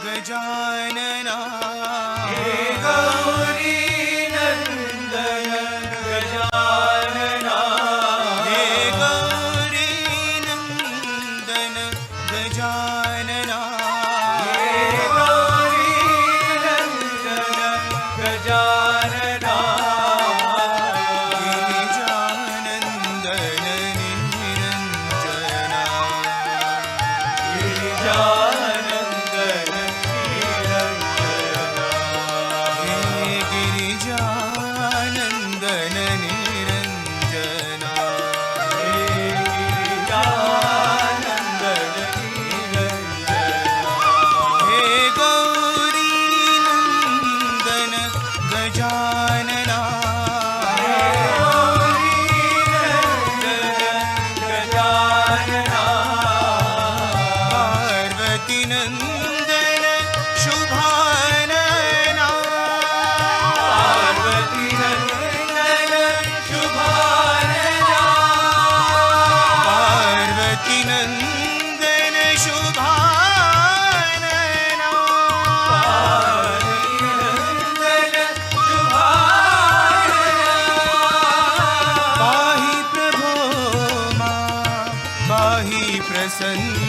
गजानना हे गौरी नंदन गजानना हे गौरी नंदन गजानना हे गौरी नंदन गजानना गिरिजानन्दन निरञ्जना गिरिजानन्दन निरञ्जना हे गिरिजानन्दन निरञ्जना हे गिरिजानन्दन निरञ्जना हे गौरी नन्दन गजानना हे गौरी नंदन गजानना पार्वती नन्दन शुभानना पार्वती नंदन शुभानना पार्वती नन्दन शुभानना पार्वती नंदन शुभानना पाहि प्रभो मा पाहि प्रसन्न